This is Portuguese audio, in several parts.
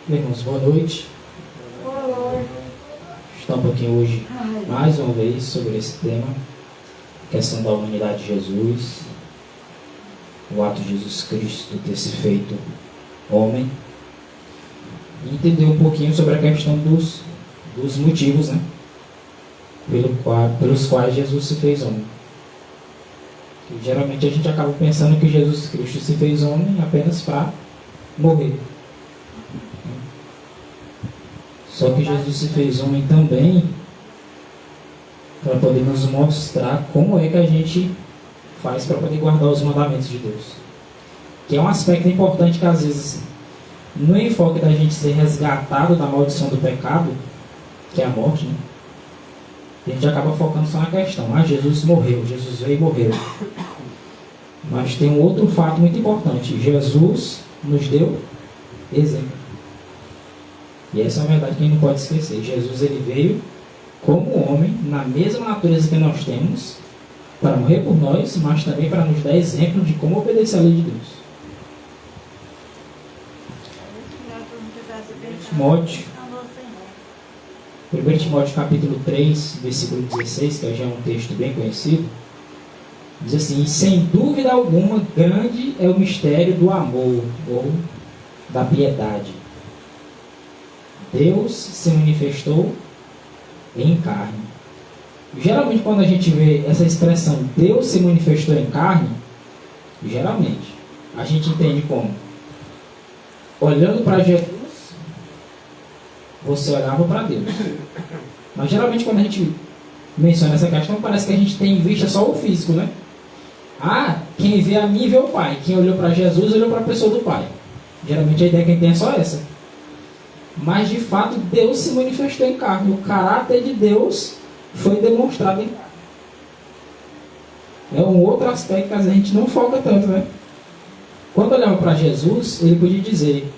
Irmãos, boa noite. Estamos um pouquinho hoje, mais uma vez, sobre esse tema, questão da humanidade de Jesus, o ato de Jesus Cristo ter se feito homem, e entender um pouquinho sobre a questão dos motivos, né, pelos quais Jesus se fez homem. E, geralmente a gente acaba pensando que Jesus Cristo se fez homem apenas para morrer. Só que Jesus se fez homem também para poder nos mostrar como é que a gente faz para poder guardar os mandamentos de Deus. Que é um aspecto importante que às vezes, no enfoque da gente ser resgatado da maldição do pecado, que é a morte, né? A gente acaba focando só na questão. Jesus morreu, Jesus veio e morreu. Mas tem um outro fato muito importante. Jesus nos deu exemplo. E essa é uma verdade que a gente não pode esquecer. Jesus, ele veio como homem, na mesma natureza que nós temos, para morrer por nós, mas também para nos dar exemplo de como obedecer a lei de Deus. Timóteo, 1 Timóteo capítulo 3, versículo 16, que já é um texto bem conhecido, diz assim: sem dúvida alguma, grande é o mistério do amor, ou da piedade. Deus se manifestou em carne. Geralmente, quando a gente vê essa expressão Deus se manifestou em carne, geralmente a gente entende como: olhando para Jesus, você olhava para Deus. Mas geralmente, quando a gente menciona essa questão, parece que a gente tem em vista só o físico, né? Quem vê a mim vê o Pai. Quem olhou para Jesus olhou para a pessoa do Pai. Geralmente a ideia que a gente tem é só essa. Mas de fato Deus se manifestou em carne. O caráter de Deus foi demonstrado em carne. É um outro aspecto que a gente não foca tanto, né? Quando olhava para Jesus, ele podia dizer: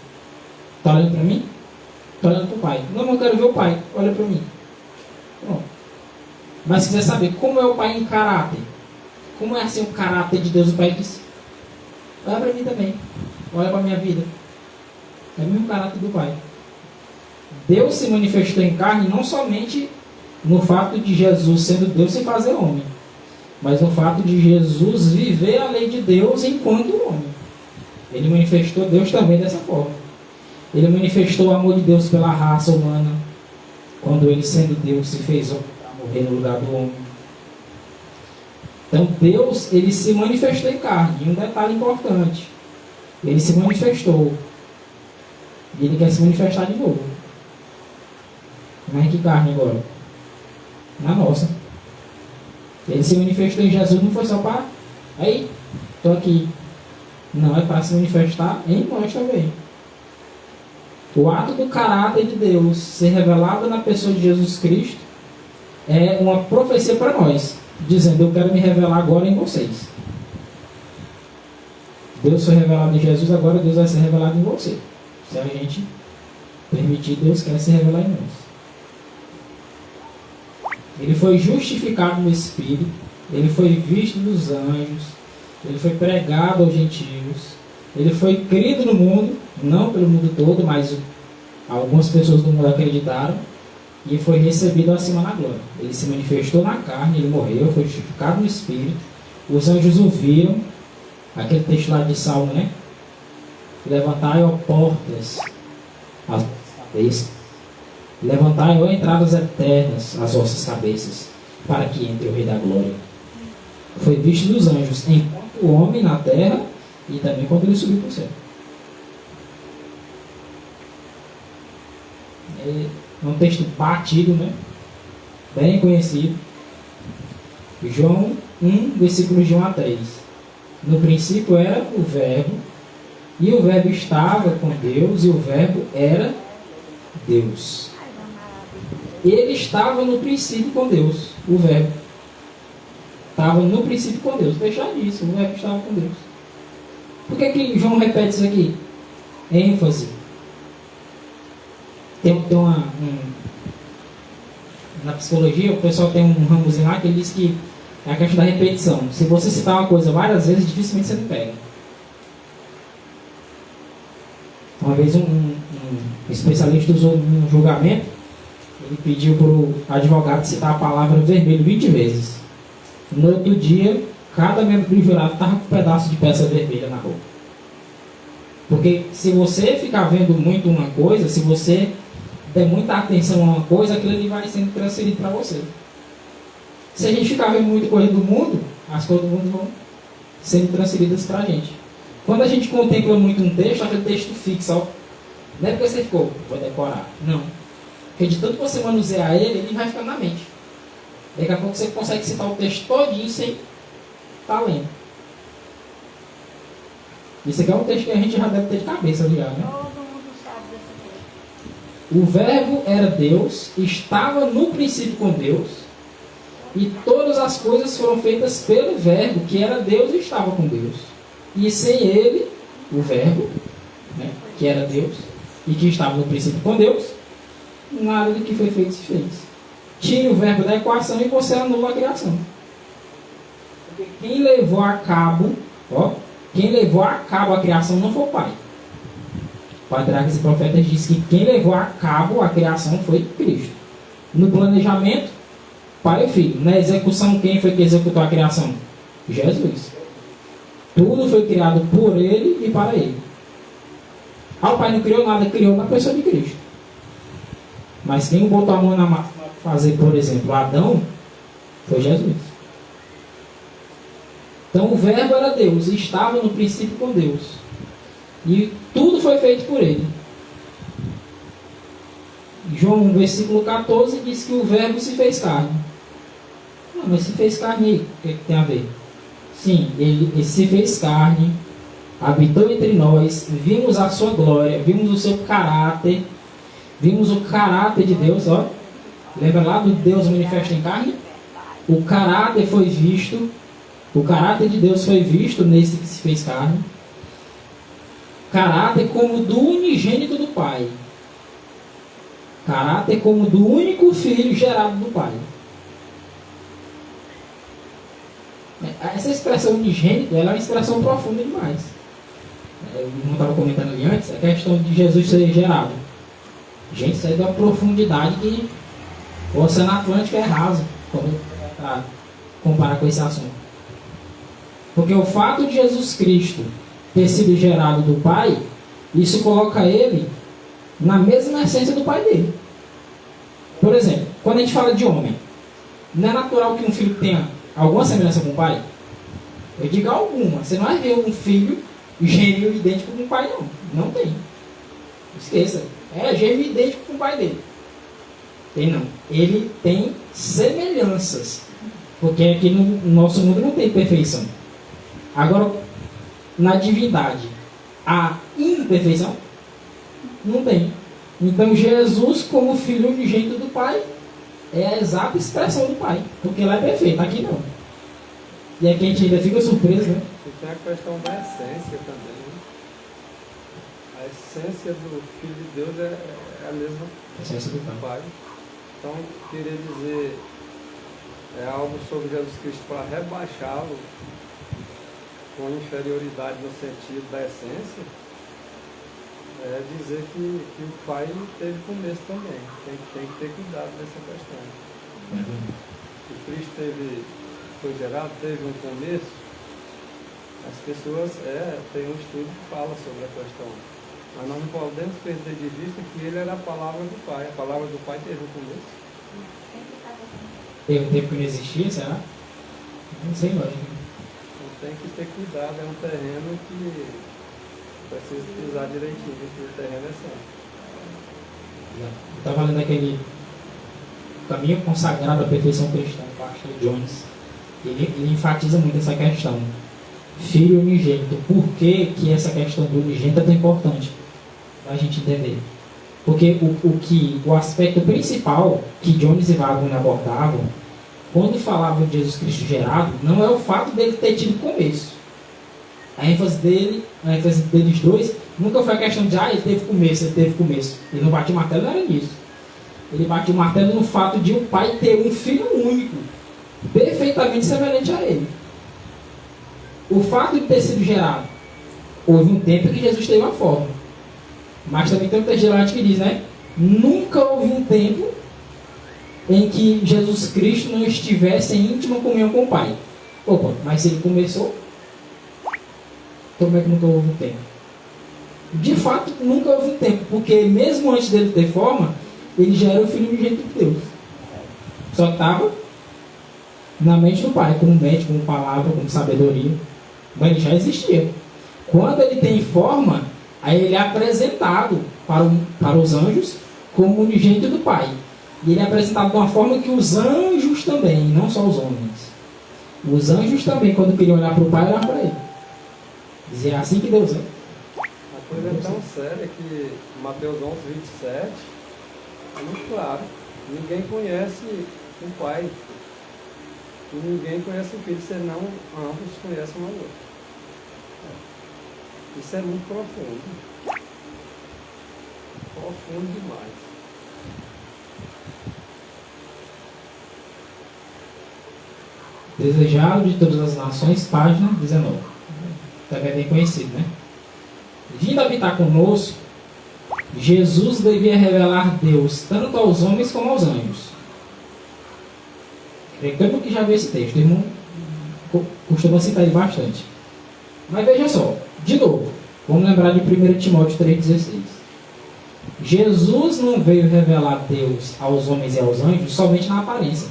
está olhando para mim? Está olhando para o Pai. Não, eu quero ver o Pai. Olha para mim. Pronto. Mas se quiser saber como é o Pai em caráter, como é assim o caráter de Deus, o Pai disse: olha para mim também. Olha para a minha vida. É o mesmo caráter do Pai. Deus se manifestou em carne não somente no fato de Jesus sendo Deus sem fazer homem, mas no fato de Jesus viver a lei de Deus enquanto homem. Ele manifestou Deus também dessa forma. Ele manifestou o amor de Deus pela raça humana, quando ele, sendo Deus, se fez homem para morrer no lugar do homem. Então Deus, ele se manifestou em carne. E um detalhe importante: ele se manifestou e ele quer se manifestar de novo. Mas que carne agora? Na nossa. Ele se manifestou em Jesus, não foi só para aí, estou aqui. Não, é para se manifestar em nós também. O ato do caráter de Deus ser revelado na pessoa de Jesus Cristo é uma profecia para nós, dizendo: eu quero me revelar agora em vocês. Deus foi revelado em Jesus, agora Deus vai ser revelado em você. Se a gente permitir, Deus quer se revelar em nós. Ele foi justificado no Espírito, ele foi visto dos anjos, ele foi pregado aos gentios, ele foi crido no mundo, não pelo mundo todo, mas algumas pessoas do mundo acreditaram, e foi recebido acima na glória. Ele se manifestou na carne, ele morreu, foi justificado no Espírito, os anjos o viram, aquele texto lá de Salmo, né? Levantai, ó portas, as cabeças. Levantai, ó entradas eternas, as vossas cabeças, para que entre o Rei da Glória. Foi visto dos anjos enquanto o homem na terra e também quando ele subiu para o céu. É um texto batido, né? Bem conhecido. João 1, versículos de 1 a 3. No princípio era o Verbo, e o Verbo estava com Deus, e o Verbo era Deus. Ele estava no princípio com Deus, o Verbo. Estava no princípio com Deus. Deixar disso, o Verbo estava com Deus. Por que João repete isso aqui? ênfase. Na psicologia, o pessoal tem um ramozinho lá que ele diz que é a questão da repetição. Se você citar uma coisa várias vezes, dificilmente você não pega. Uma vez um especialista usou um julgamento, ele pediu para o advogado citar a palavra vermelho 20 vezes. No outro dia, cada membro do jurado estava com um pedaço de peça vermelha na roupa. Porque se você ficar vendo muito uma coisa, se você der muita atenção a uma coisa, aquilo ali vai sendo transferido para você. Se a gente ficar vendo muita coisa do mundo, as coisas do mundo vão sendo transferidas para a gente. Quando a gente contempla muito um texto, aquele texto fixa, ó. Não é porque você ficou, vou decorar. Não. Porque de tanto que você manusear ele, ele vai ficar na mente. Daqui a pouco você consegue citar o texto todinho sem estar lendo. Isso aqui é um texto que a gente já deve ter de cabeça já, né? Todo mundo sabe desse texto. O verbo era Deus, estava no princípio com Deus, e todas as coisas foram feitas pelo verbo, que era Deus e estava com Deus. E sem ele, o verbo, né, que era Deus, e que estava no princípio com Deus, nada do que foi feito se fez. Tire o verbo da equação e você anula a criação. Porque quem levou a cabo, quem levou a cabo a criação não foi o Pai. O Patriarcas e Profetas diz que quem levou a cabo a criação foi Cristo. No planejamento, Pai e Filho. Na execução, quem foi que executou a criação? Jesus. Tudo foi criado por Ele e para Ele. O Pai não criou nada, criou na pessoa de Cristo. Mas quem botou a mão na massa para fazer, por exemplo, Adão, foi Jesus. Então o verbo era Deus, e estava no princípio com Deus. E tudo foi feito por Ele. João 1, versículo 14, diz que o verbo se fez carne. Não, mas se fez carne aí, o que tem a ver? Sim, ele se fez carne, habitou entre nós, vimos a sua glória, vimos o seu caráter, vimos o caráter de Deus, ó. Lembra lá do Deus manifesto em carne? O caráter foi visto, o caráter de Deus foi visto nesse que se fez carne. Caráter como do unigênito do Pai. Caráter como do único filho gerado do Pai. Essa expressão unigênito, ela é uma expressão profunda demais. Eu não estava comentando ali antes, a questão de Jesus ser gerado. Gente, isso aí é de uma profundidade que o Oceano Atlântico é raso, para comparar com esse assunto. Porque o fato de Jesus Cristo ter sido gerado do Pai, isso coloca ele na mesma essência do Pai dele. Por exemplo, quando a gente fala de homem, não é natural que um filho tenha alguma semelhança com o pai? Eu digo alguma. Você não vai ver um filho gêmeo idêntico com o pai, não. Não tem. Esqueça. É gêmeo idêntico com o pai dele. Tem não. Ele tem semelhanças. Porque aqui no nosso mundo não tem perfeição. Agora, na divindade, a imperfeição? Não tem. Então, Jesus, como filho unigênito do Pai, é a exata expressão do Pai. Porque lá é perfeito, aqui não. E aqui a gente ainda fica surpreso, né? E tem a questão da essência também. Né? A essência do Filho de Deus é a mesma essência do Pai. Então, querer dizer algo sobre Jesus Cristo para rebaixá-lo com inferioridade no sentido da essência, é dizer que o Pai teve começo também. Tem que ter cuidado nessa questão. O Cristo foi gerado, teve um começo. As pessoas têm um estudo que fala sobre a questão. Mas nós não podemos perder de vista que ele era a palavra do Pai. A palavra do Pai teve um começo. Teve um tempo que não existia, será? Não sei, lógico. Então tem que ter cuidado. É um terreno que precisa pisar direitinho, porque o terreno é santo. Eu estava lendo aquele Caminho Consagrado à Perfeição Cristã, do pastor Jones. Ele enfatiza muito essa questão. Filho unigênito. Por que essa questão do unigênito é tão importante para a gente entender? Porque o aspecto principal que Jones e Wagner abordavam, quando falavam de Jesus Cristo gerado, não é o fato dele ter tido começo. A ênfase deles dois nunca foi a questão de ele teve começo. Ele não batia o martelo, não era nisso. Ele batia o martelo no fato de o Pai ter um filho único, perfeitamente semelhante a ele. O fato de ter sido gerado, houve um tempo que Jesus teve uma forma. Mas também tem um texto de lá que diz, né? Nunca houve um tempo em que Jesus Cristo não estivesse em íntima comunhão com o Pai. Opa, mas se ele começou, como é que nunca houve um tempo? De fato, nunca houve um tempo, porque mesmo antes dele ter forma, ele já era o Filho unigênito de Deus. Só que estava na mente do Pai, como mente, como palavra, como sabedoria. Mas ele já existia. Quando ele tem forma, aí ele é apresentado para os anjos como unigênito do Pai. E ele é apresentado de uma forma que os anjos também, não só os homens. Os anjos também, quando queriam olhar para o Pai, olhavam para ele. Dizia, é assim que Deus é. A coisa é tão séria que Mateus 11, 27 é muito claro. Ninguém conhece o Pai. E ninguém conhece o Filho, senão ambos conhecem um ao outro. Isso é muito profundo. Profundo demais. Desejado de todas as nações, página 19. Também é bem conhecido, né? Vindo habitar conosco, Jesus devia revelar Deus tanto aos homens como aos anjos. Creio que já viu esse texto, o irmão costuma citar ele bastante. Mas veja só, de novo, vamos lembrar de 1 Timóteo 3,16. Jesus não veio revelar Deus aos homens e aos anjos somente na aparência.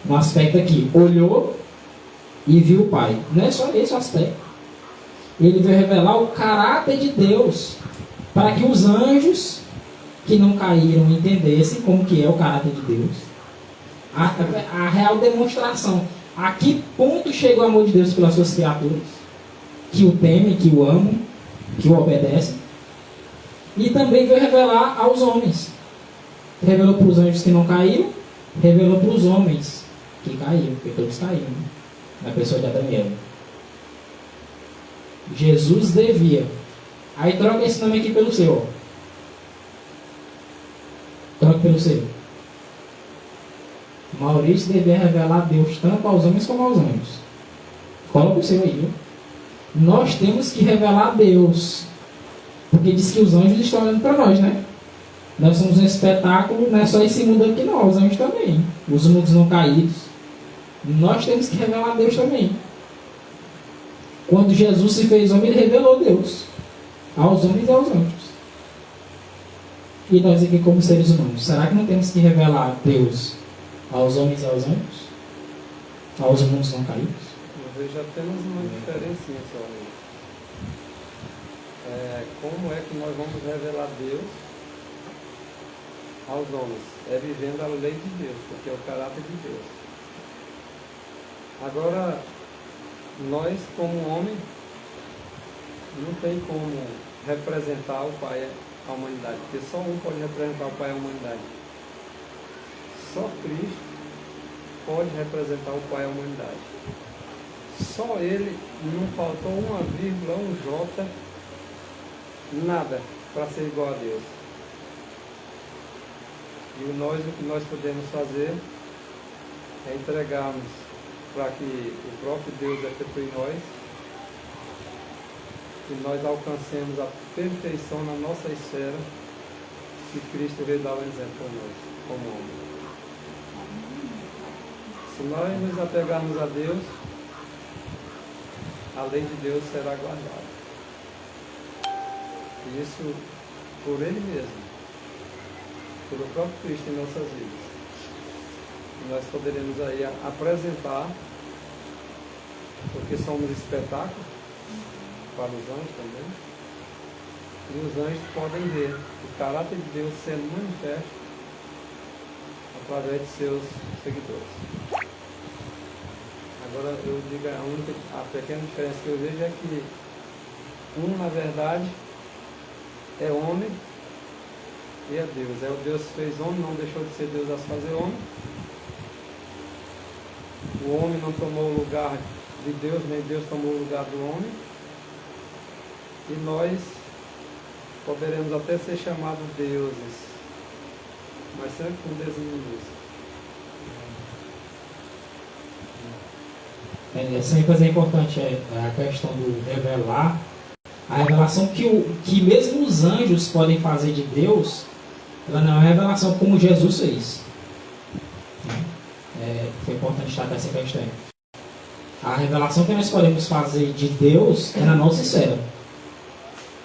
No aspecto aqui, olhou e viu o Pai. Não é só esse o aspecto. Ele veio revelar o caráter de Deus, para que os anjos que não caíram entendessem como que é o caráter de Deus. A real demonstração. A que ponto chega o amor de Deus pelas suas criaturas, que o temem, que o amam, que o obedecem. E também veio revelar aos homens. Revelou para os anjos que não caíram, revelou para os homens que caíram, porque todos caíram, né? Na pessoa de Adão e Eva. Jesus devia. Aí troca esse nome aqui pelo seu. Troca pelo seu. Maurício devia revelar Deus tanto aos homens como aos anjos. Coloca o seu aí, viu? Nós temos que revelar Deus. Porque diz que os anjos estão olhando para nós, né? Nós somos um espetáculo, não é só esse mundo aqui não, os anjos também. Os mundos não caídos. Nós temos que revelar Deus também. Quando Jesus se fez homem, ele revelou Deus aos homens e aos anjos. E nós aqui como seres humanos, será que não temos que revelar Deus aos homens e aos anjos? Aos mundos não caídos? Eu vejo apenas uma diferencinha só. Como é que nós vamos revelar Deus aos homens? É vivendo a lei de Deus, porque é o caráter de Deus. Agora, nós como homem, não tem como representar o Pai à humanidade, porque só um pode representar o Pai à humanidade. Só Cristo pode representar o Pai à humanidade. Só Ele, não faltou uma vírgula, um J, nada para ser igual a Deus. E o que nós podemos fazer é entregarmos para que o próprio Deus efetue em nós e nós alcancemos a perfeição na nossa esfera que Cristo veio dar um exemplo para nós, como homem. Se nós nos apegarmos a Deus, a lei de Deus será guardada. E isso por Ele mesmo, pelo próprio Cristo em nossas vidas. E nós poderemos aí apresentar, porque somos espetáculo para os anjos também, e os anjos podem ver o caráter de Deus sendo manifesto através de seus seguidores. Agora eu digo a pequena diferença que eu vejo é que um, na verdade, é homem e é Deus. É o Deus que fez homem, não deixou de ser Deus a se fazer homem. O homem não tomou o lugar de Deus, nem Deus tomou o lugar do homem. E nós poderemos até ser chamados deuses, mas sempre com desinimidade. Essa coisa é importante, é a questão do revelar A revelação que mesmo os anjos podem fazer de Deus, ela não é uma revelação como Jesus fez. Foi importante destacar essa questão. A revelação que nós podemos fazer de Deus é na nossa esfera.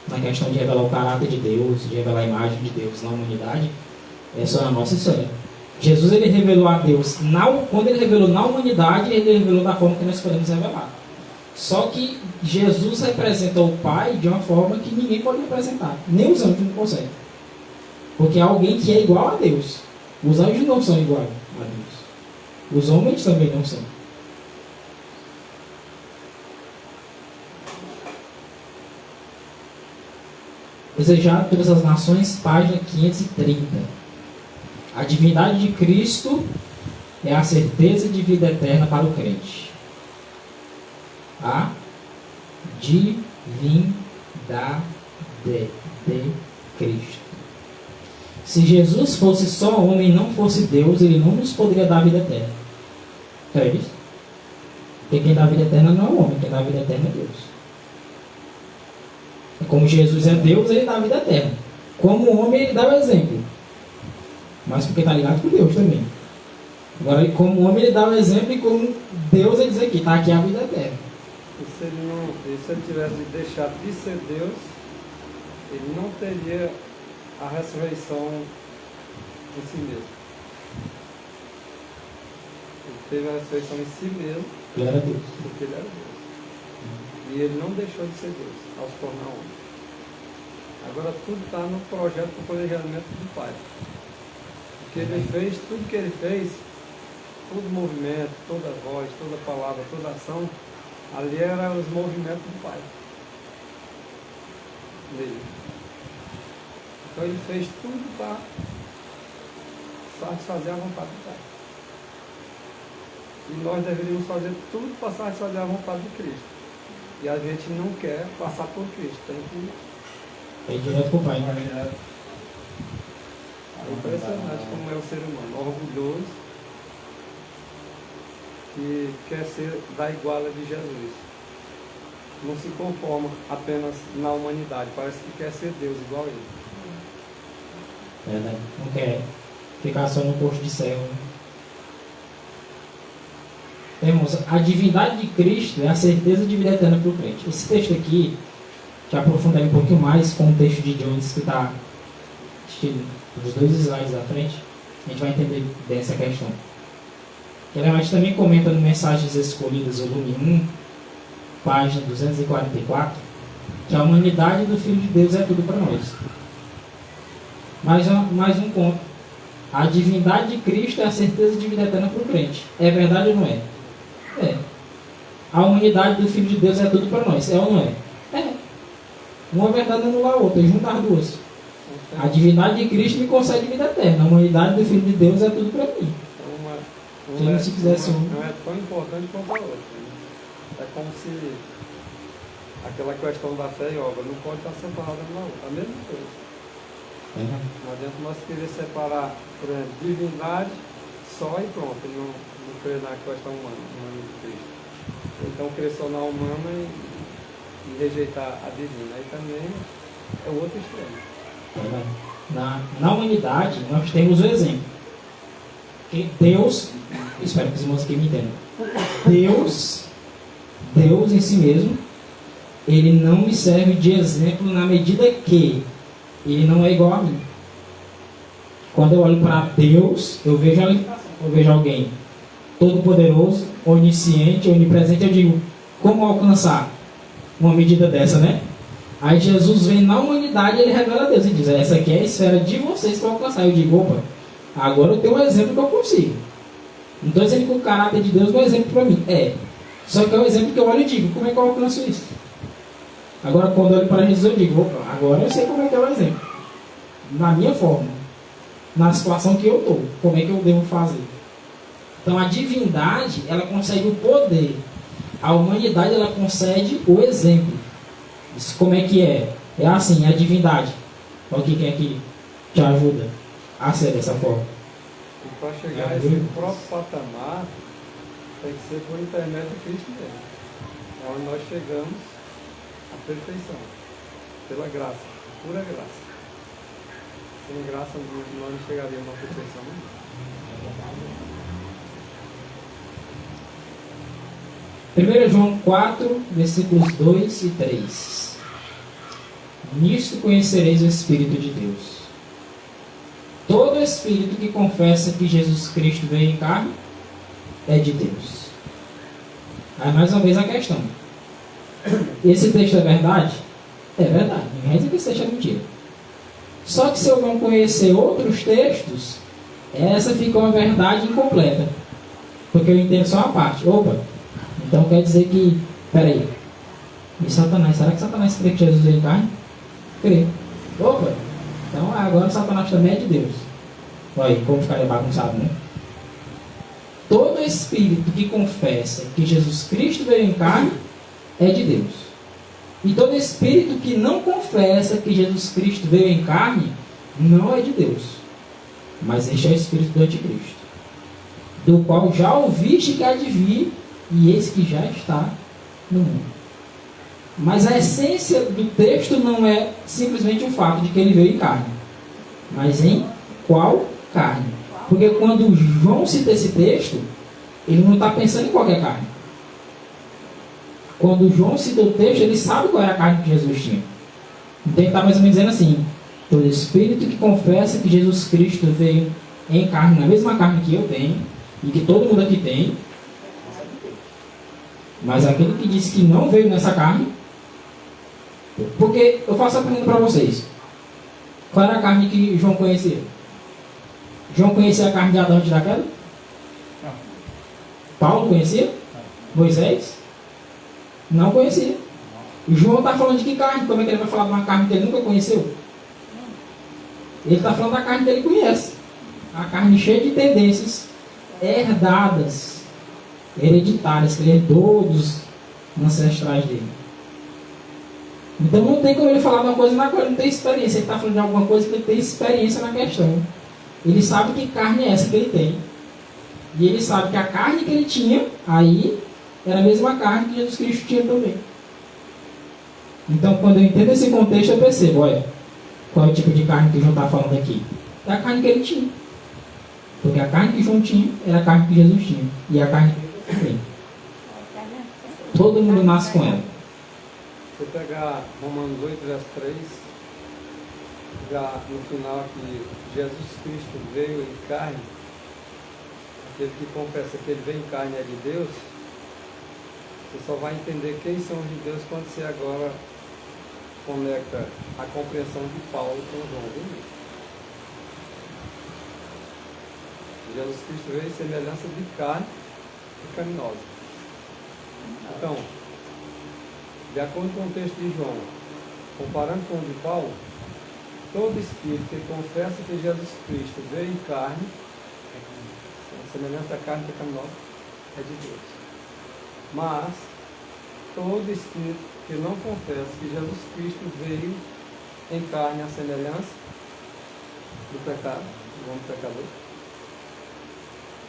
Na questão de revelar o caráter de Deus, de revelar a imagem de Deus na humanidade, é só na nossa esfera. Jesus, ele revelou a Deus, quando ele revelou na humanidade, ele revelou da forma que nós podemos revelar. Só que Jesus representou o Pai de uma forma que ninguém pode representar. Nem os anjos não conseguem. Porque é alguém que é igual a Deus. Os anjos não são iguais a Deus. Os homens também não são. Desejado pelas as nações, página 530. A divindade de Cristo é a certeza de vida eterna para o crente. A divindade de Cristo. Se Jesus fosse só homem e não fosse Deus, ele não nos poderia dar a vida eterna. É isso? Porque quem dá a vida eterna não é o homem, quem dá a vida eterna é Deus. Como Jesus é Deus, ele dá a vida eterna. Como homem, ele dá o exemplo. Mas porque está ligado com Deus também. Agora, como homem, ele dá o exemplo, e como Deus, ele diz aqui, está aqui a vida eterna. E se ele tivesse deixado de ser Deus, ele não teria a ressurreição em si mesmo. Ele teve a ressurreição em si mesmo, Ele era Deus. porque ele era Deus. E ele não deixou de ser Deus ao se tornar homem. Agora tudo está no projeto do planejamento do Pai. Porque ele fez, tudo que ele fez, todo movimento, toda voz, toda palavra, toda ação, ali eram os movimentos do Pai. Dele. Então ele fez tudo para satisfazer a vontade do Pai. E nós deveríamos fazer tudo para satisfazer a vontade de Cristo. E a gente não quer passar por Cristo. Tem que... É direto com o Pai. É impressionante como é o ser humano. Orgulhoso. Que quer ser da iguala de Jesus. Não se conforma apenas na humanidade. Parece que quer ser Deus igual a ele. Né? Não quer ficar só no posto de céu. Né? Irmãos, a divindade de Cristo é a certeza de vida eterna para o crente. Esse texto aqui, que aprofundar um pouquinho mais com o texto de Jones, que está nos 2 slides da frente, a gente vai entender dessa questão. A gente também comenta no Mensagens Escolhidas, volume 1, página 244, que a humanidade do Filho de Deus é tudo para nós. Mais um ponto. A divindade de Cristo é a certeza de vida eterna para o crente. É verdade ou não é? É. A humanidade do Filho de Deus é tudo para nós. É ou não é? É. Uma verdade anula a outra, junta as duas. A divindade de Cristo me concede vida eterna. A humanidade do Filho de Deus é tudo para mim. Não se fizesse não é tão importante quanto a outra. É como se aquela questão da fé e obra não pode estar separada uma da outra. A mesma coisa. Não adianta nós querer separar, por exemplo, divindade só e pronto, e não crer na questão humana, no de Cristo. Ou então crer só na humana e rejeitar a divina. Aí também é o outro extremo. Na humanidade, nós temos o exemplo. Que Deus, espero que os irmãos aqui me entendam. Deus em si mesmo, ele não me serve de exemplo na medida que ele não é igual a mim. Quando eu olho para Deus, eu vejo alguém todo-poderoso, onisciente, onipresente. Eu digo, como alcançar uma medida dessa, né? Aí Jesus vem na humanidade e ele revela a Deus e diz, essa aqui é a esfera de vocês para alcançar. Eu digo, opa, agora eu tenho um exemplo que eu consigo. Não estou dizendo que o caráter de Deus não é exemplo para mim. É. Só que é um exemplo que eu olho e digo, como é que eu alcanço isso? Agora, quando eu olho para Jesus, eu digo, opa, agora eu sei como é que é o exemplo. Na minha forma. Na situação que eu estou. Como é que eu devo fazer? Então, a divindade, ela concede o poder. A humanidade, ela concede o exemplo. Isso como é que é? É assim, a divindade. Olha aqui quem é que te ajuda a ser dessa forma. E para chegar a esse próprio patamar, tem que ser por intermédio de Cristo mesmo. É onde nós chegamos à perfeição. pela graça, pura graça. Sem graça nós não chegaríamos à perfeição. Né? 1 João 4, versículos 2 e 3. Nisto conhecereis o Espírito de Deus. Todo espírito que confessa que Jesus Cristo veio em carne é de Deus. Aí mais uma vez a questão. Esse texto é verdade? É verdade. Ninguém diz que esse texto é mentira. Só que se eu não conhecer outros textos, essa fica uma verdade incompleta. Porque eu entendo só uma parte. Opa, então quer dizer que... Peraí. E Satanás? Será que Satanás crê que Jesus veio em carne? Crê. Opa, então agora Satanás também é de Deus. Olha como ficaria bagunçado, né? Todo espírito que confessa que Jesus Cristo veio em carne é de Deus. E todo espírito que não confessa que Jesus Cristo veio em carne não é de Deus. Mas este é o espírito do anticristo, do qual já ouviste que há de vir, e esse que já está no mundo. Mas a essência do texto não é simplesmente o fato de que ele veio em carne, mas em qual carne. Porque quando João cita esse texto, ele não está pensando em qualquer carne. Quando João cita o texto, ele sabe qual é a carne que Jesus tinha. Então ele está mais ou menos dizendo assim: todo espírito que confessa que Jesus Cristo veio em carne, na mesma carne que eu tenho, e que todo mundo aqui tem, mas aquele que disse que não veio nessa carne. Porque eu faço a pergunta para vocês: qual era a carne que João conhecia? João conhecia a carne de Adão antes da queda? Paulo conhecia? Moisés? Não conhecia. E João está falando de que carne? Como é que ele vai falar de uma carne que ele nunca conheceu? Ele está falando da carne que ele conhece. A carne cheia de tendências herdadas, hereditárias, que ele herdou dos ancestrais dele. Então não tem como ele falar de uma coisa na qual ele não tem experiência. Ele está falando de alguma coisa que ele tem experiência na questão. Ele sabe que carne é essa que ele tem. E ele sabe que a carne que ele tinha aí era a mesma carne que Jesus Cristo tinha também. Então quando eu entendo esse contexto, eu percebo, olha, qual é o tipo de carne que João está falando aqui. É a carne que ele tinha. Porque a carne que João tinha era a carne que Jesus tinha. E a carne que ele tem. Todo mundo nasce com ela. Se você pegar Romanos 8, verso 3, já no final aqui, Jesus Cristo veio em carne, aquele que confessa que ele veio em carne é de Deus, você só vai entender quem são os de Deus quando você agora conecta a compreensão de Paulo com João. Viu? Jesus Cristo veio em semelhança de carne pecaminosa. Então, de acordo com o texto de João, comparando com o de Paulo, todo espírito que confessa que Jesus Cristo veio em carne, a semelhança da carne pecaminosa, é de Deus. Mas, todo espírito que não confessa que Jesus Cristo veio em carne a semelhança do pecado, do homem pecador,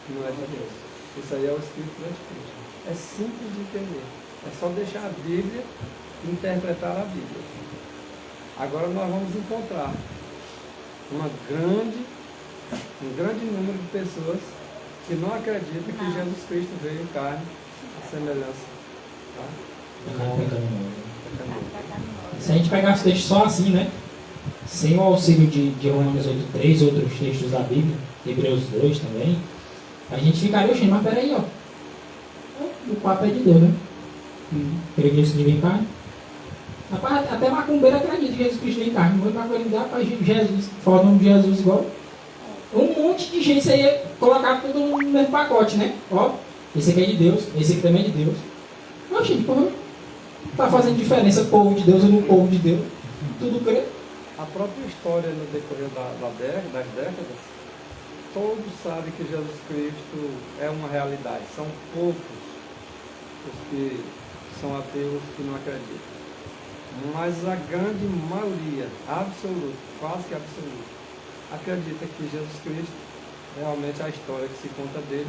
não é de Deus. Isso aí é o espírito do anticristo. É simples de entender. É só deixar a Bíblia e interpretar a Bíblia. Agora nós vamos encontrar um grande número de pessoas que não acreditam que Jesus Cristo veio em carne a semelhança. Tá? Se a gente pegasse o texto só assim, né? Sem o auxílio de Romanos 8,3, outros textos da Bíblia, Hebreus 2 também, a gente ficaria achando, mas peraí, ó. O papo é de Deus, né? Creio que isso veio em carne. Rapaz, até macumbeiro acredita que Jesus Cristo veio em carne. Muito macumbeiro para Jesus, fala o nome de Jesus igual. Um monte de gente aí ia colocar tudo no mesmo pacote, né? Ó, esse aqui é de Deus, esse aqui também é de Deus. Oxe, porra, tá fazendo diferença o povo de Deus ou no povo de Deus? Tudo crê. A própria história no decorrer das décadas, todos sabem que Jesus Cristo é uma realidade. São poucos os que são ateus que não acreditam. Mas a grande maioria, absoluta, quase que absoluta, acredita que Jesus Cristo, realmente a história que se conta dele,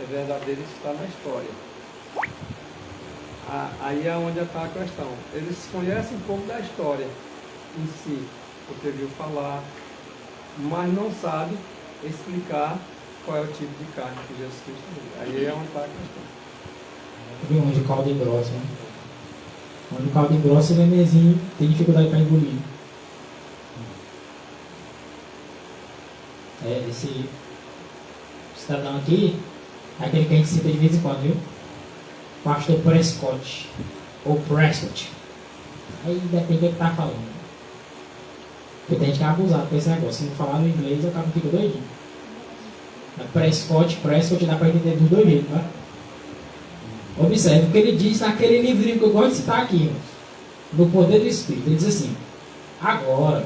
é verdadeira e está na história. Aí é onde está a questão. Eles conhecem um pouco da história, em si, porque viu falar, mas não sabe explicar qual é o tipo de carne que Jesus Cristo veio. Aí é uma parte questão. Viu onde o caldo engrossa, né? Onde o caldo engrossa, o nenenzinho tem dificuldade para engolir. Esse cidadão aqui é aquele que a gente cita de vez em quando, viu? Pastor Prescott. Ou Prescott. Aí depende do que tá falando. Porque tem gente que é abusado com esse negócio. Se não falar no inglês, o cara fica doidinho. Prescott dá para entender dos dois jeitos, né? Observe o que ele diz naquele livrinho que eu gosto de citar aqui, no Poder do Espírito. Ele diz assim: agora,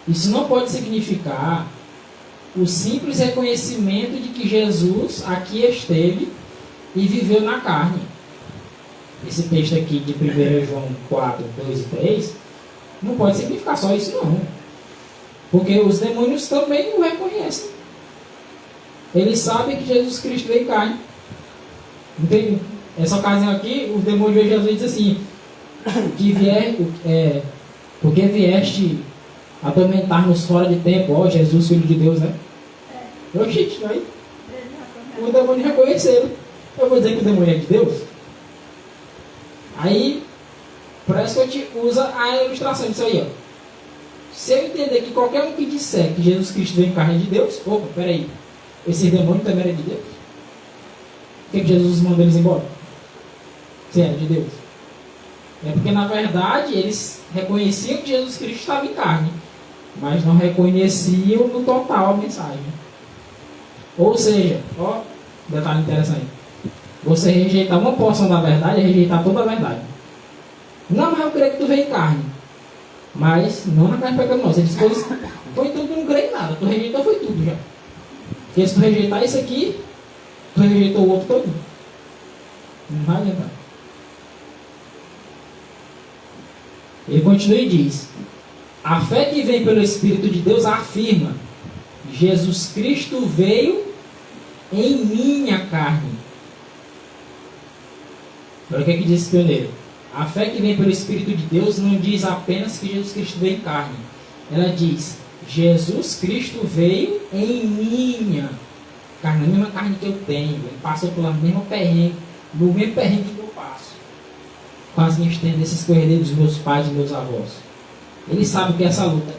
isso não pode significar o simples reconhecimento de que Jesus aqui esteve e viveu na carne. Esse texto aqui de 1 João 4, 2 e 3 não pode significar só isso, não. Porque os demônios também o reconhecem. Eles sabem que Jesus Cristo veio em carne. Entende? Essa ocasião aqui, os demônios veem Jesus e dizem assim: que porque vieste atormentar-nos fora de tempo, ó Jesus, Filho de Deus, né? Oxi, aí o demônio reconheceram. Eu vou dizer que o demônio é de Deus? Aí, Prescott usa a ilustração disso aí, ó. Se eu entender que qualquer um que disser que Jesus Cristo veio em carne de Deus, opa, peraí, esse demônio também era de Deus? Por que Jesus mandou eles embora? Se era de Deus. É porque, na verdade, eles reconheciam que Jesus Cristo estava em carne, mas não reconheciam no total a mensagem. Ou seja, ó, detalhe interessante. Você rejeitar uma porção da verdade é rejeitar toda a verdade. Não, mas eu creio que tu veio em carne. Mas não na carne pecaminosa. Ele disse: foi tudo, não creio em nada. Tu rejeitou, foi tudo já. Porque se tu rejeitar isso aqui, tu rejeitou o outro todo. Não vai adiantar. Ele continua e diz: a fé que vem pelo Espírito de Deus afirma: Jesus Cristo veio em minha carne. Olha o que diz esse pioneiro. A fé que vem pelo Espírito de Deus não diz apenas que Jesus Cristo veio em carne. Ela diz: Jesus Cristo veio em minha carne, a mesma carne que eu tenho. Ele passou pela mesma perrengue, no mesmo perrengue que eu passo, com as minhas tendências corredeiras dos meus pais e meus avós. Ele sabe o que é essa luta.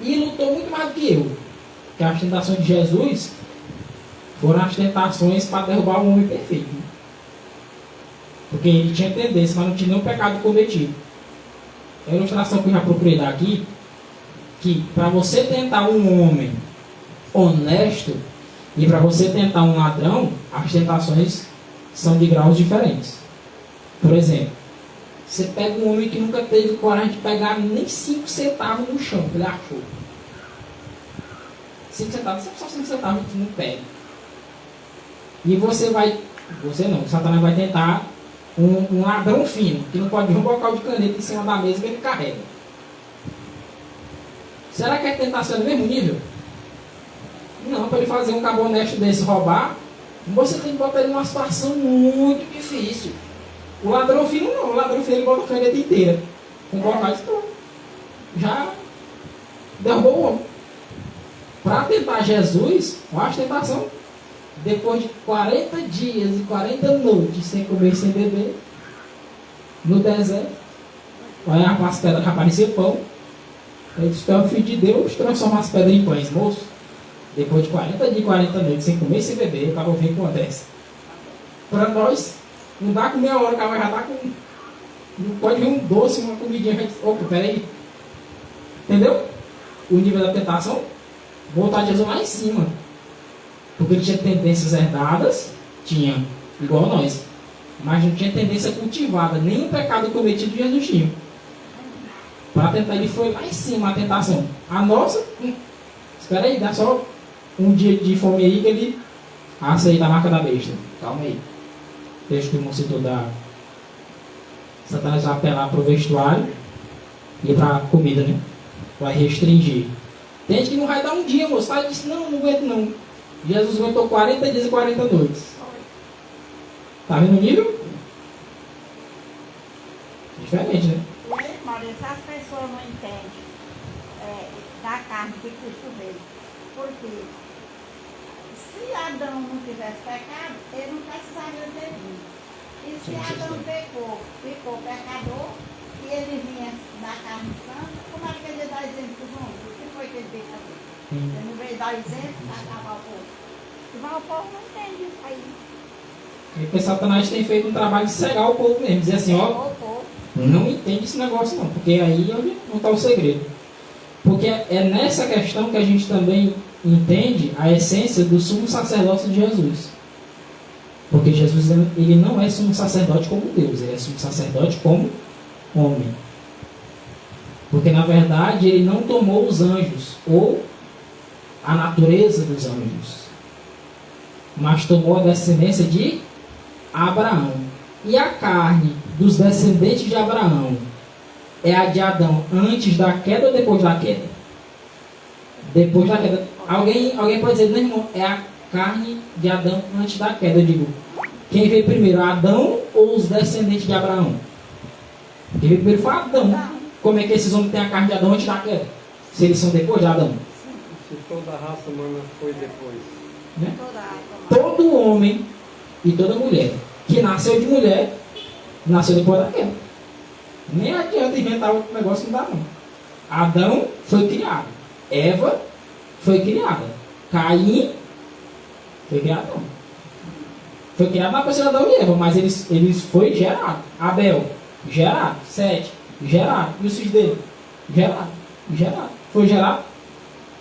E lutou muito mais do que eu. Porque as tentações de Jesus foram as tentações para derrubar o homem perfeito. Porque ele tinha tendência, mas não tinha nenhum pecado cometido. A ilustração que eu já procurei dar aqui, que para você tentar um homem honesto e para você tentar um ladrão, as tentações são de graus diferentes. Por exemplo, você pega um homem que nunca teve coragem de pegar nem 5 centavos no chão, que ele achou. 5 centavos, sempre só 5 centavos que não pega. E você não, Satanás vai tentar um ladrão fino, que não pode ver um bocal de caneta em cima da mesa que ele carrega. Será que a tentação é do mesmo nível? Não, para ele fazer um cabo honesto desse roubar, você tem que botar ele numa situação muito difícil. O ladrão fino não, o ladrão fino ele bota a caneta inteira. Com um bocal de todo. Já derrubou o homem. Para tentar Jesus, olha a tentação. Depois de 40 dias e 40 noites sem comer e sem beber, no deserto, olha as pedras, já apareceu pão. Ele disse: tu é o filho de Deus, transforma as pedras em pães, moço. Depois de 40 dias e 40 noites sem comer e sem beber, o cara vem com uma dessa. Para nós, não dá com meia hora, o cara já está com. Não pode vir um doce, uma comidinha. Opa, peraí. Entendeu? O nível da tentação, voltar Jesus lá em cima. Porque ele tinha tendências herdadas, tinha, igual nós, mas não tinha tendência cultivada, nenhum pecado cometido Jesus tinha. Para tentar, ele foi lá em cima a tentação. A nossa, espera aí, dá só um dia de fome aí que ele aceita a marca da besta. Calma aí. Texto que o irmão citou da Satanás vai apelar para o vestuário e para a comida, né? Vai restringir. Tem gente que não vai dar um dia, moço. Ele disse: não aguento não. Jesus aguentou 40 dias e 40 noites. Está vendo o nível? Diferente, né? Agora, se as pessoas não entendem da carne que Cristo veio, porque se Adão não tivesse pecado, ele não precisaria ter vindo. E se Adão pecou, ficou pecador, e ele vinha da carne santa, como é que ele ia dar exemplo para os homens? O que foi que ele veio fazer? Ele não veio dar exemplo para acabar o povo. Mas o povo não entende isso aí. Porque Satanás tem feito um trabalho de cegar o povo mesmo. Dizer assim, ó, não entende esse negócio não, porque aí é onde não está o segredo. Porque é nessa questão que a gente também entende a essência do sumo sacerdócio de Jesus. Porque Jesus, ele não é sumo sacerdote como Deus, ele é sumo sacerdote como homem. Porque na verdade ele não tomou os anjos, ou a natureza dos anjos, mas tomou a descendência de Abraão. E a carne dos descendentes de Abraão é a de Adão antes da queda ou depois da queda? Depois da queda. Alguém pode dizer, não, irmão, é a carne de Adão antes da queda. Eu digo, quem veio primeiro, Adão ou os descendentes de Abraão? Quem veio primeiro foi Adão. Como é que esses homens têm a carne de Adão antes da queda? Se eles são depois de Adão? Se toda a raça humana foi depois. Né? Todo homem e toda mulher que nasceu de mulher, nasceu depois da queda. Nem adianta inventar outro negócio que não dá não. Adão foi criado. Eva foi criada. Caim foi criado não. Foi criado na pessoa de Adão e Eva, mas eles foi gerado. Abel, gerado. Sete, gerado. E os filhos dele? Gerado. Gerado. Foi gerado.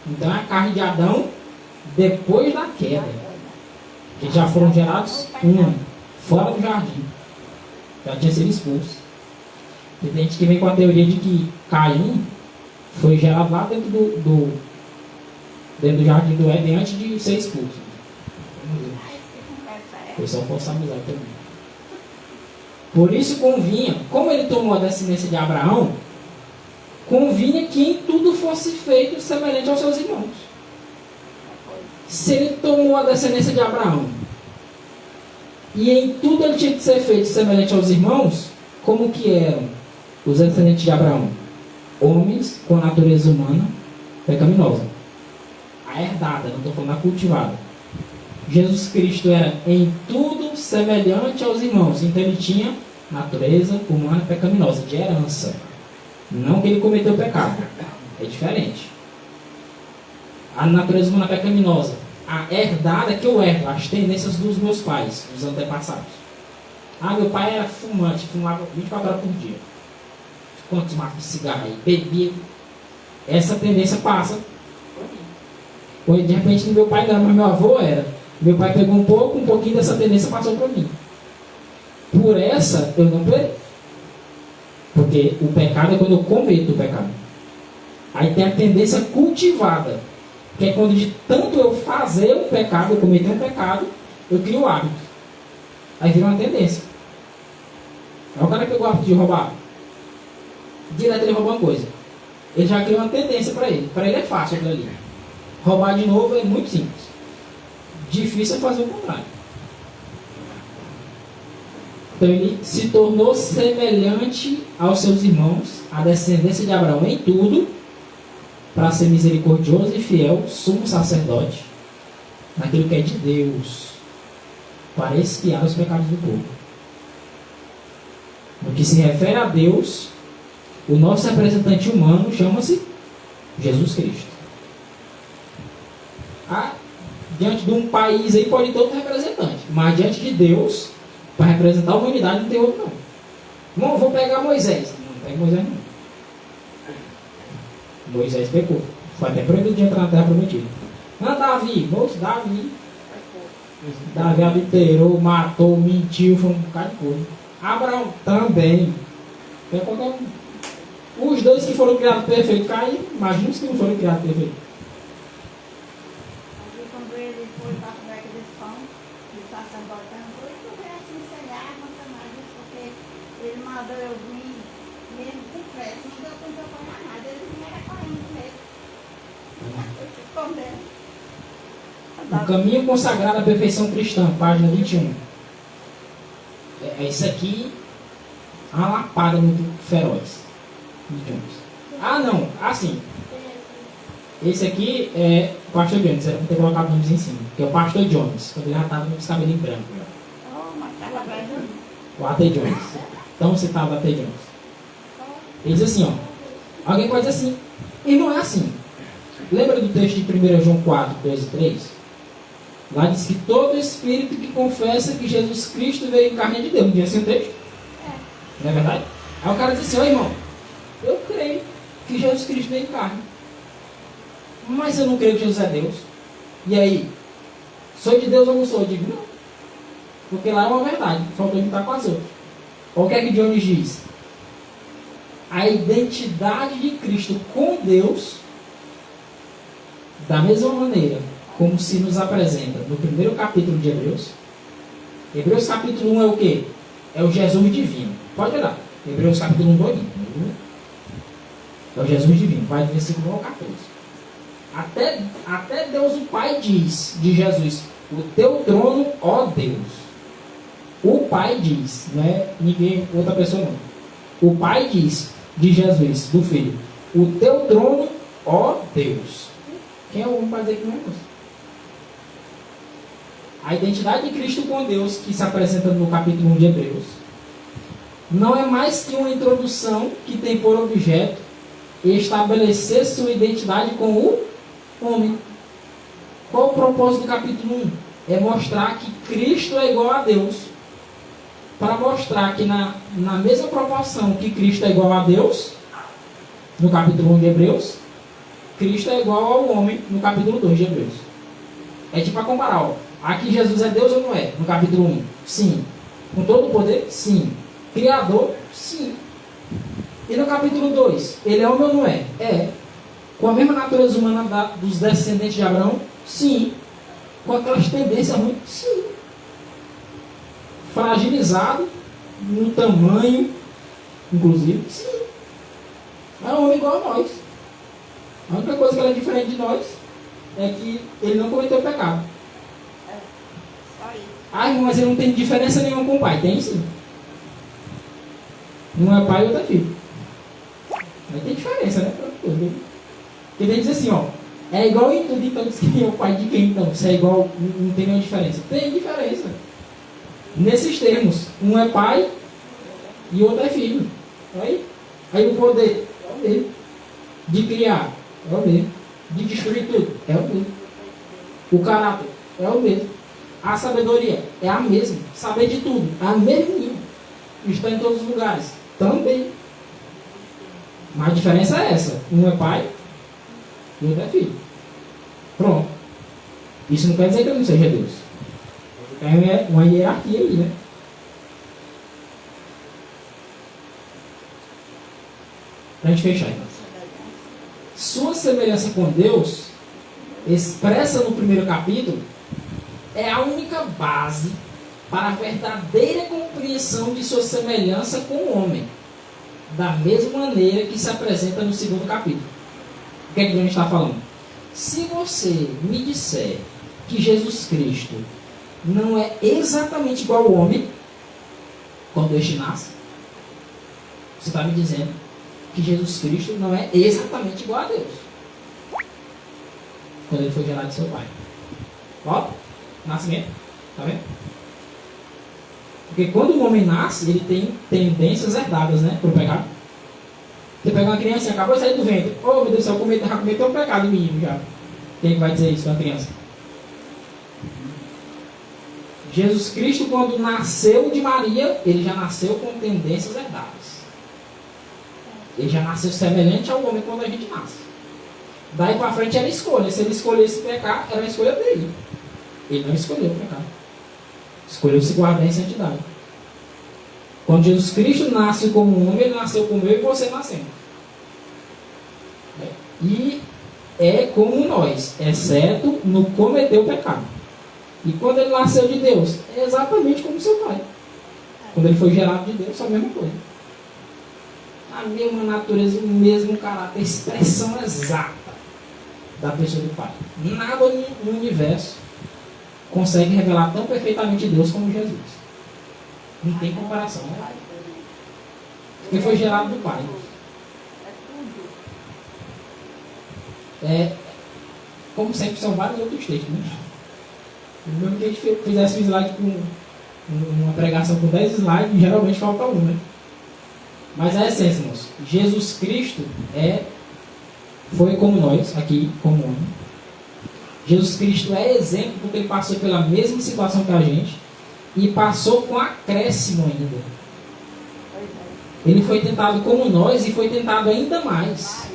Então é a carne de Adão depois da queda. Que já foram gerados fora do jardim. Já tinha sido expulso. E tem gente que vem com a teoria de que Caim foi gerado lá dentro do jardim do Éden antes de ser expulso. Foi só forçar a amizade também. Por isso convinha, como ele tomou a descendência de Abraão, convinha que em tudo fosse feito semelhante aos seus irmãos. Se ele tomou a descendência de Abraão e em tudo ele tinha que ser feito semelhante aos irmãos, como que eram os descendentes de Abraão? Homens com a natureza humana pecaminosa. A herdada, não estou falando a cultivada. Jesus Cristo era em tudo semelhante aos irmãos. Então ele tinha natureza humana pecaminosa, de herança. Não que ele cometeu pecado. É diferente. A natureza humana pecaminosa. A herdada que eu herdo, as tendências dos meus pais, dos antepassados. Ah, meu pai era fumante, fumava 24 horas por dia. Quantos maços de cigarro aí? Bebia. Essa tendência passa. Ou de repente meu pai não, mas meu avô era. Meu pai pegou um pouquinho dessa tendência passou para mim. Por essa eu não perei. Porque o pecado é quando eu cometo o pecado. Aí tem a tendência cultivada, que é quando de tanto eu fazer um pecado, eu cometer um pecado, eu crio o hábito. Aí vira uma tendência. Aí o cara pegou o hábito de roubar. Direto ele rouba uma coisa. Ele já criou uma tendência para ele. Para ele é fácil aquilo ali. Roubar de novo é muito simples. Difícil é fazer o contrário. Então ele se tornou semelhante aos seus irmãos, a descendência de Abraão em tudo, para ser misericordioso e fiel, sumo sacerdote, naquilo que é de Deus, para expiar os pecados do povo. No que se refere a Deus, o nosso representante humano chama-se Jesus Cristo. Diante de um país aí pode ter outro representante, mas diante de Deus, para representar a humanidade, não tem outro não. Não, vou pegar Moisés. Não pega Moisés não. Moisés pecou. Foi até proibido de entrar na terra prometida. Não, Davi. Moço, Davi adulterou, matou, mentiu, foi um bocado de coisa. Abraão também. É qualquer um. Os dois que foram criados perfeitos caíram. Imagina os que não foram criados perfeitos. Quando ele foi para comer aquele pão, o sacerdote perguntou, e tu veio assim sem arma, sem nada, porque ele mandou eu vir mesmo com pressa, não deu tempo de eu comer nada, ele vinha correndo mesmo. Escondendo. O caminho consagrado à perfeição cristã, página 21. É isso aqui, uma lapada muito feroz. de Jones. Ah, não. Assim. Esse aqui é o pastor Jones. Era pra ter colocado nomes em cima. Que é o pastor Jones. Quando ele já estava com os cabelinhos brancos. Oh, mas tava velho. O A.T. Jones. Então citado A.T. Jones. Ele diz assim, ó. Alguém pode dizer assim. E não é assim. Lembra do texto de 1 João 4, 2 e 3? Lá diz que todo espírito que confessa que Jesus Cristo veio em carne é de Deus. Não diz assim o texto? Não é verdade? Aí o cara diz assim, ó irmão, eu creio que Jesus Cristo veio em carne. Mas eu não creio que Jesus é Deus. E aí? Sou de Deus ou não sou? Eu digo, não. Porque lá é uma verdade. Faltou juntar com as outras. Olha o que é que Jones diz. A identidade de Cristo com Deus, da mesma maneira como se nos apresenta no primeiro capítulo de Hebreus. Hebreus capítulo 1 é o quê? É o Jesus divino. Pode olhar. Hebreus capítulo 1, 2. É o Jesus divino. Vai do versículo 1 ao 14. Até Deus o Pai diz de Jesus, o teu trono, ó Deus. O Pai diz, não é ninguém, outra pessoa não. O Pai diz de Jesus, do Filho, o teu trono, ó Deus. Quem é o homem para dizer que não é Deus? A identidade de Cristo com Deus, que se apresenta no capítulo 1 de Hebreus, não é mais que uma introdução que tem por objeto estabelecer sua identidade com o homem. Qual o propósito do capítulo 1? É mostrar que Cristo é igual a Deus. Para mostrar que na mesma proporção que Cristo é igual a Deus, no capítulo 1 de Hebreus, Cristo é igual ao homem, no capítulo 2 de Hebreus. É tipo para comparar, ó. Aqui Jesus é Deus ou não é? No capítulo 1. Sim. Com todo o poder? Sim. Criador? Sim. E no capítulo 2, ele é homem ou não é? É. Com a mesma natureza humana dos descendentes de Abraão? Sim. Com aquelas tendências ruins? Sim. Fragilizado no tamanho, inclusive? Sim. É um homem igual a nós. A única coisa que ele é diferente de nós é que ele não cometeu pecado. Só isso. Ah, irmão, mas ele não tem diferença nenhuma com o pai. Tem sim. Um é pai e outro é filho. Mas tem diferença, né? Porque tem que dizer assim, ó. É igual em tudo, então quem é o pai de quem então? Se é igual, não tem nenhuma diferença. Tem diferença. Nesses termos, um é pai e outro é filho. Aí o poder é o mesmo. De criar é o mesmo. De destruir tudo é o mesmo. O caráter é o mesmo. A sabedoria é a mesma. Saber de tudo é a mesma. Está em todos os lugares também. Mas a diferença é essa. Um é pai e outro é filho. Pronto. Isso não quer dizer que ele não seja Deus. É uma hierarquia aí, né? Para a gente fechar, então. Sua semelhança com Deus, expressa no primeiro capítulo, é a única base para a verdadeira compreensão de sua semelhança com o homem, da mesma maneira que se apresenta no segundo capítulo. O que é que Deus está falando? Se você me disser que Jesus Cristo não é exatamente igual ao homem, quando este nasce, você está me dizendo que Jesus Cristo não é exatamente igual a Deus, quando ele foi gerado de seu pai. Ó, nascimento, tá vendo? Porque quando o homem nasce, ele tem tendências herdadas, né, para o pecado. Você pega uma criança e acabou de sair do ventre. Oh, meu Deus do céu, já cometeu um pecado menino já. Quem é que vai dizer isso para a criança? Jesus Cristo, quando nasceu de Maria, ele já nasceu com tendências herdadas. Ele já nasceu semelhante ao homem quando a gente nasce. Daí para frente era escolha. Se ele escolhesse pecar, era uma escolha dele. Ele não escolheu pecar. Escolheu se guardar em santidade. Quando Jesus Cristo nasce como homem, ele nasceu como eu e você nascendo. E é como nós, exceto no cometer o pecado. E quando ele nasceu de Deus, é exatamente como seu pai. Quando ele foi gerado de Deus, é a mesma coisa. A mesma natureza, o mesmo caráter, a expressão exata da pessoa do pai. Nada no universo consegue revelar tão perfeitamente Deus como Jesus. Não tem comparação, né? Porque foi gerado do pai. Como sempre, são vários outros textos, né? Mesmo que a gente fizesse um slide com uma pregação com 10 slides, geralmente falta um, né? Mas a essência, irmãos, Jesus Cristo foi como nós, aqui, como homem. Jesus Cristo é exemplo porque ele passou pela mesma situação que a gente e passou com acréscimo ainda. Ele foi tentado como nós e foi tentado ainda mais.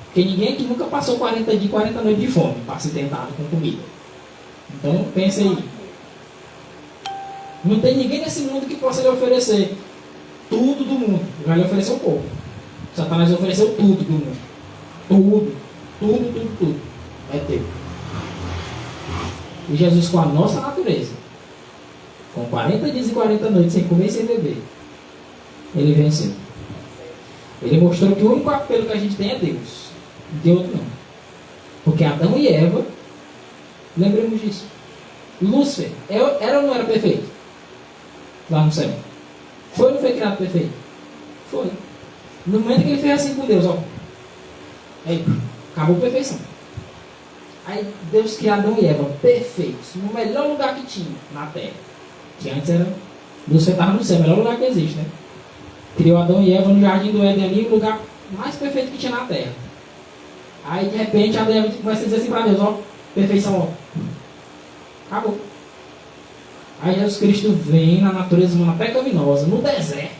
Porque ninguém aqui nunca passou 40 dias, 40 noites de fome para ser tentado com comida. Então, pensa aí. Não tem ninguém nesse mundo que possa lhe oferecer tudo do mundo. Ele vai lhe oferecer um pouco. Satanás ofereceu tudo do mundo. Tudo. É teu. E Jesus, com a nossa natureza, com 40 dias e 40 noites, sem comer e sem beber, ele venceu. Ele mostrou que o único apelo que a gente tem é Deus. Não tem outro não. Porque Adão e Eva, lembremos disso. Lúcifer, era ou não era perfeito? Lá no céu. Foi ou não foi criado perfeito? Foi. No momento que ele fez assim com Deus, ó. Aí, acabou a perfeição. Aí Deus criou Adão e Eva perfeitos, no melhor lugar que tinha na terra. Que antes era. Lúcifer estava no céu, o melhor lugar que existe, né? Criou Adão e Eva no jardim do Éden ali, o lugar mais perfeito que tinha na terra. Aí de repente Adão e Eva começam a dizer assim para Deus, ó, perfeição, ó. Acabou. Aí Jesus Cristo vem na natureza humana pecaminosa, no deserto,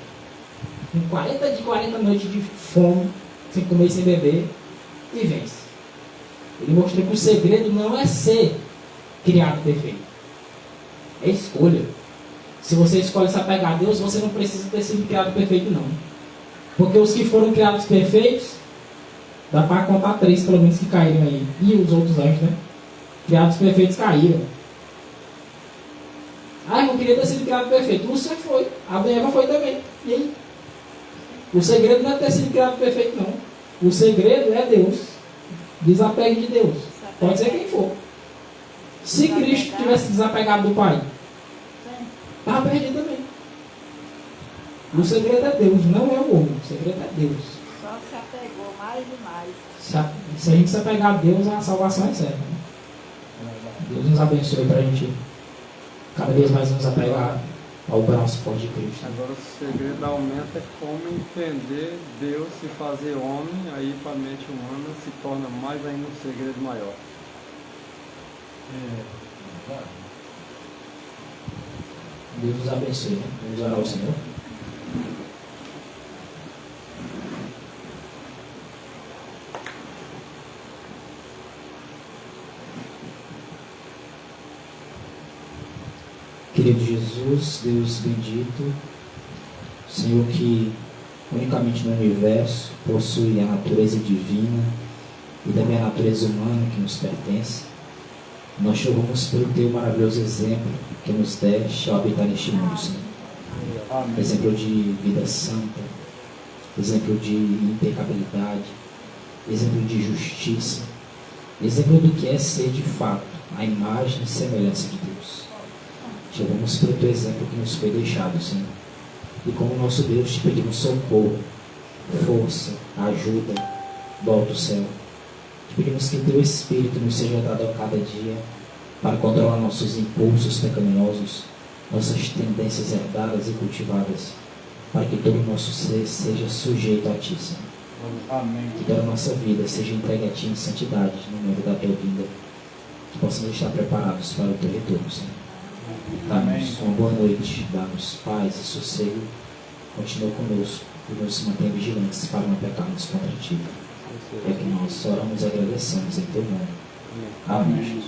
com 40 de 40 noites de fome, sem comer e sem beber, e vence. Ele mostrou que o segredo não é ser criado perfeito, é escolha. Se você escolhe se apegar a Deus, você não precisa ter sido criado perfeito, não. Porque os que foram criados perfeitos, dá para contar 3 pelo menos que caíram aí. E os outros anjos, né? Criados perfeitos caíram. Ah, eu não queria ter sido criado perfeito. Você foi. A Eva foi também. E aí? O segredo não é ter sido criado perfeito, não. O segredo é Deus. Desapegue de Deus. Pode ser quem for. Se Cristo tivesse desapegado do Pai, estava perdido também. O segredo é Deus, não é o homem. O segredo é Deus. Só se apegou mais e mais. Se a gente se apegar a Deus, a salvação é certa. Né? Deus nos abençoe para a gente cada vez mais nos apegar ao braço forte de Cristo. Agora o segredo aumenta é como entender Deus e fazer homem, aí para a mente humana se torna mais ainda um segredo maior. Deus nos abençoe, né? Vamos orar ao Senhor. Querido Jesus, Deus bendito, Senhor que unicamente no universo possui a natureza divina e também a natureza humana que nos pertence, nós te louvamos pelo teu maravilhoso exemplo que nos deste ao habitar neste mundo, Senhor. Exemplo de vida santa, exemplo de impecabilidade, exemplo de justiça, exemplo do que é ser de fato a imagem e semelhança de Deus. Te louvamos pelo teu exemplo que nos foi deixado, Senhor. E como nosso Deus, te pedimos socorro, força, ajuda do alto céu. Te pedimos que teu Espírito nos seja dado a cada dia para controlar nossos impulsos pecaminosos, nossas tendências herdadas e cultivadas, para que todo o nosso ser seja sujeito a Ti, Senhor. Amém. Que toda a nossa vida seja entregue a Ti em santidade, no nome da Tua vinda. Que possamos estar preparados para o Teu retorno, Senhor. Dá-nos uma boa noite, dá-nos paz e sossego. Continua conosco e nos mantém vigilantes para não pecarmos contra Ti. É que nós oramos e agradecemos em Teu nome. Amém.